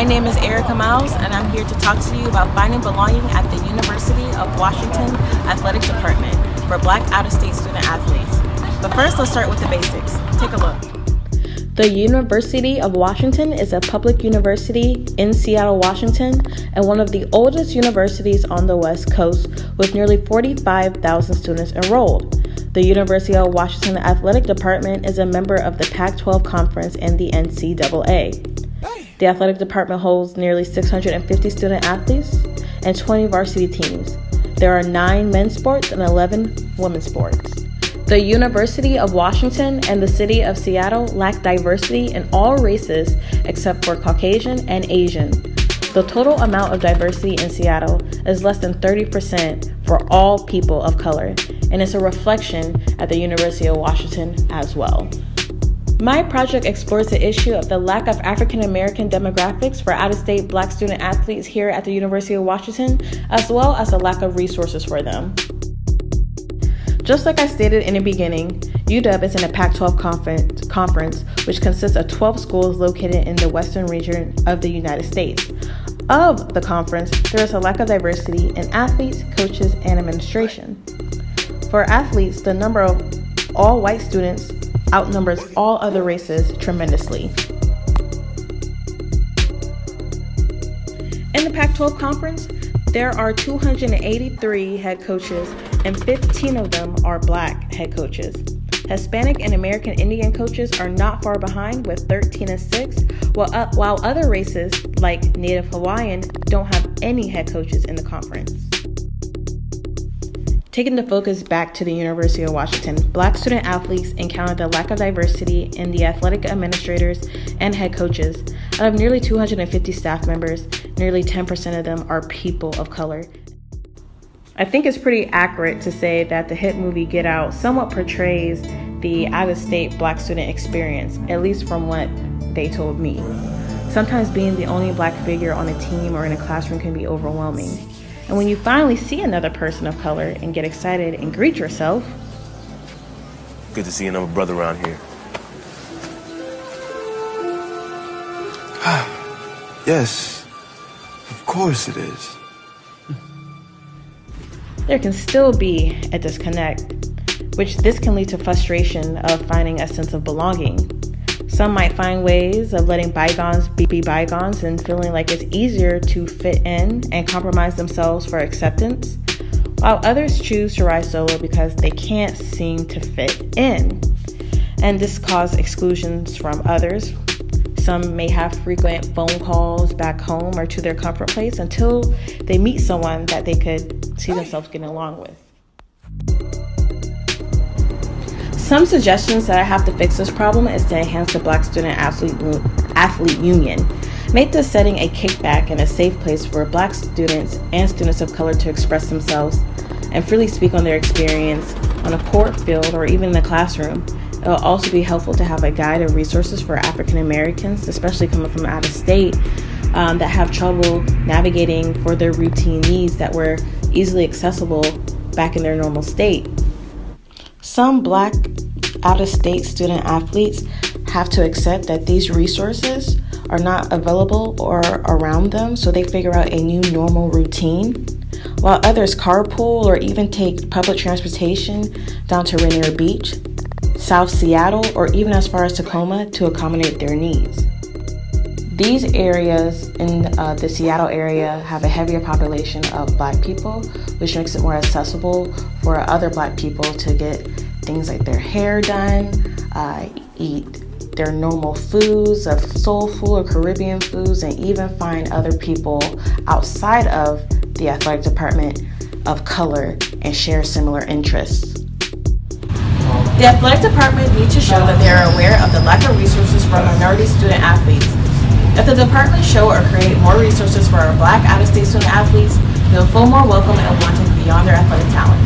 My name is Erica Miles, and I'm here to talk to you about finding belonging at the University of Washington Athletic Department for Black out-of-state student athletes. But first, let's start with the basics. Take a look. The University of Washington is a public university in Seattle, Washington, and one of the oldest universities on the West Coast with nearly 45,000 students enrolled. The University of Washington Athletic Department is a member of the Pac-12 Conference and the NCAA. The athletic department holds nearly 650 student athletes and 20 varsity teams. There are 9 men's sports and 11 women's sports. The University of Washington and the City of Seattle lack diversity in all races except for Caucasian and Asian. The total amount of diversity in Seattle is less than 30% for all people of color, and it's a reflection at the University of Washington as well. My project explores the issue of the lack of African American demographics for out-of-state Black student athletes here at the University of Washington, as well as the lack of resources for them. Just like I stated in the beginning, UW is in a Pac-12 conference, which consists of 12 schools located in the western region of the United States. Of the conference, there is a lack of diversity in athletes, coaches, and administration. For athletes, the number of all white students outnumbers all other races tremendously. In the Pac-12 conference, there are 283 head coaches, and 15 of them are Black head coaches. Hispanic and American Indian coaches are not far behind with 13 and 6, while other races like Native Hawaiian don't have any head coaches in the conference. Taking the focus back to the University of Washington, Black student athletes encounter the lack of diversity in the athletic administrators and head coaches. Out of nearly 250 staff members, nearly 10% of them are people of color. I think it's pretty accurate to say that the hit movie Get Out somewhat portrays the out-of-state Black student experience, at least from what they told me. Sometimes being the only Black figure on a team or in a classroom can be overwhelming. And when you finally see another person of color and get excited and greet yourself. Good to see another brother around here. Yes, of course it is. There can still be a disconnect, which this can lead to frustration of finding a sense of belonging. Some might find ways of letting bygones be bygones and feeling like it's easier to fit in and compromise themselves for acceptance, while others choose to rise solo because they can't seem to fit in. And this causes exclusions from others. Some may have frequent phone calls back home or to their comfort place until they meet someone that they could see themselves getting along with. Some suggestions that I have to fix this problem is to enhance the Black student athlete union. Make this setting a kickback and a safe place for Black students and students of color to express themselves and freely speak on their experience on a court, field, or even in the classroom. It will also be helpful to have a guide of resources for African Americans, especially coming from out of state, that have trouble navigating for their routine needs that were easily accessible back in their normal state. Some Black out-of-state student athletes have to accept that these resources are not available or around them, so they figure out a new normal routine, while others carpool or even take public transportation down to Rainier Beach, South Seattle, or even as far as Tacoma to accommodate their needs. These areas in the Seattle area have a heavier population of Black people, which makes it more accessible for other Black people to get things like their hair done, eat their normal foods of soul food or Caribbean foods, and even find other people outside of the athletic department of color and share similar interests. The athletic department needs to show that they are aware of the lack of resources for minority student athletes. If the department show or create more resources for our Black out-of-state student athletes, they'll feel more welcome and wanted beyond their athletic talent.